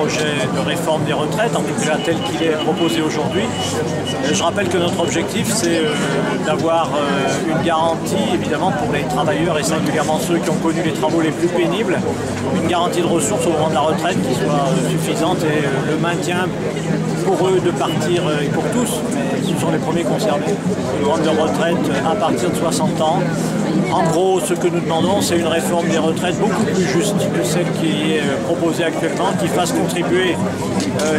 projet de réforme des retraites, en tout cas tel qu'il est proposé aujourd'hui. Je rappelle que notre objectif, c'est d'avoir une garantie, évidemment, pour les travailleurs et singulièrement ceux qui ont connu les travaux les plus pénibles, une garantie de ressources au moment de la retraite qui soit suffisante et le maintien pour eux de partir, et pour tous, mais ce sont les premiers concernés, une grande retraite à partir de 60 ans. En gros, ce que nous demandons, c'est une réforme des retraites beaucoup plus juste que celle qui est proposée actuellement, qui fasse contribuer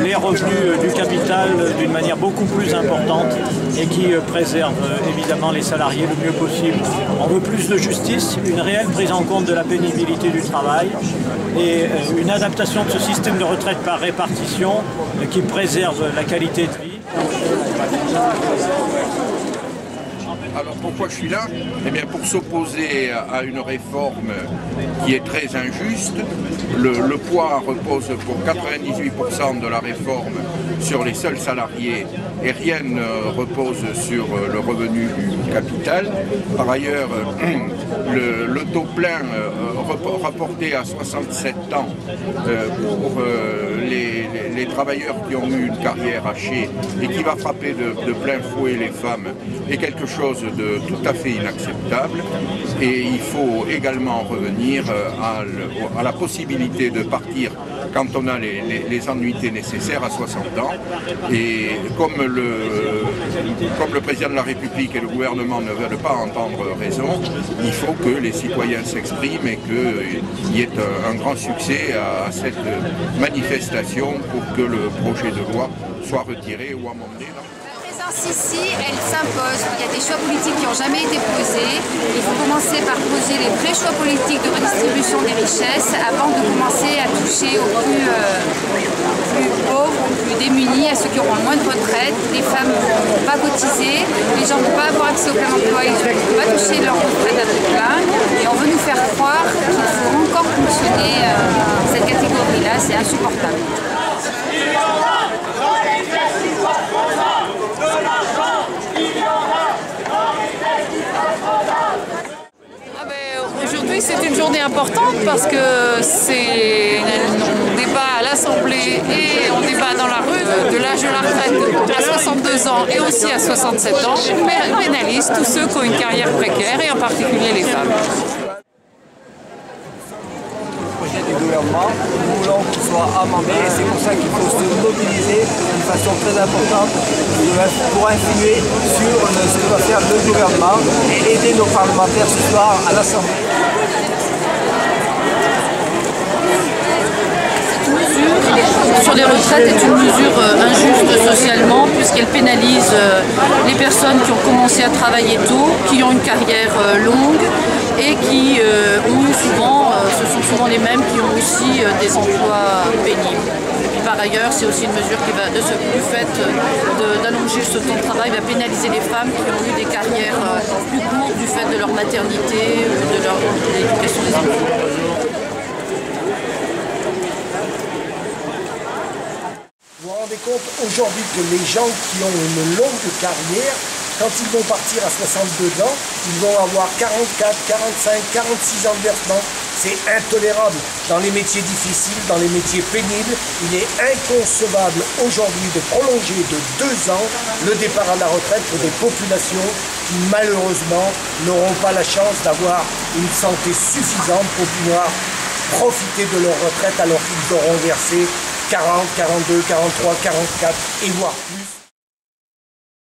les revenus du capital d'une manière beaucoup plus importante et qui préserve évidemment les salariés le mieux possible. On veut plus de justice, une réelle prise en compte de la pénibilité du travail et une adaptation de ce système de retraite par répartition qui préserve la qualité de vie. Alors pourquoi je suis là? Eh bien pour s'opposer à une réforme qui est très injuste. Le poids repose pour 98% de la réforme sur les seuls salariés et rien ne repose sur le revenu du capital. Par ailleurs, le taux plein rapporté à 67 ans pour les travailleurs qui ont eu une carrière hachée et qui va frapper de plein fouet les femmes est quelque chose de tout à fait inacceptable, et il faut également revenir à la possibilité de partir quand on a les annuités nécessaires à 60 ans. Et comme le président de la République et le gouvernement ne veulent pas entendre raison, il faut que les citoyens s'expriment et qu'il y ait un grand succès à cette manifestation pour que le projet de loi soit retiré ou amendé. Ici, elle s'impose. Il y a des choix politiques qui n'ont jamais été posés. Il faut commencer par poser les vrais choix politiques de redistribution des richesses avant de commencer à toucher aux plus pauvres, aux plus démunis, à ceux qui auront le moins de retraite. Les femmes ne vont pas cotiser, les gens ne vont pas avoir accès au plein emploi, ils ne vont pas toucher leur retraite à tout plein. Et on veut nous faire croire qu'il faut encore fonctionner cette catégorie-là. C'est insupportable. Aujourd'hui, c'est une journée importante parce que on débat à l'Assemblée et on débat dans la rue de l'âge de la retraite à 62 ans et aussi à 67 ans, pénalise tous ceux qui ont une carrière précaire et en particulier les femmes. Du gouvernement, nous voulons qu'il soit amendé et c'est pour ça qu'il faut se mobiliser d'une façon très importante pour influer sur ce que va faire le gouvernement et aider nos parlementaires ce soir à l'Assemblée. Sur les retraites est une mesure injuste socialement puisqu'elle pénalise les personnes qui ont commencé à travailler tôt, qui ont une carrière longue et qui ont souvent, ce sont souvent les mêmes qui ont aussi des emplois pénibles. Et puis par ailleurs, c'est aussi une mesure qui va, du fait d'allonger ce temps de travail, va pénaliser les femmes qui ont eu des carrières plus courtes du fait de leur maternité ou de l'éducation des enfants. Vous vous rendez compte aujourd'hui que les gens qui ont une longue carrière, quand ils vont partir à 62 ans, ils vont avoir 44, 45, 46 ans de versement. C'est intolérable. Dans les métiers difficiles, dans les métiers pénibles, il est inconcevable aujourd'hui de prolonger de 2 ans le départ à la retraite pour des populations qui malheureusement n'auront pas la chance d'avoir une santé suffisante pour pouvoir profiter de leur retraite alors qu'ils auront versé 40, 42, 43, 44 et voire plus.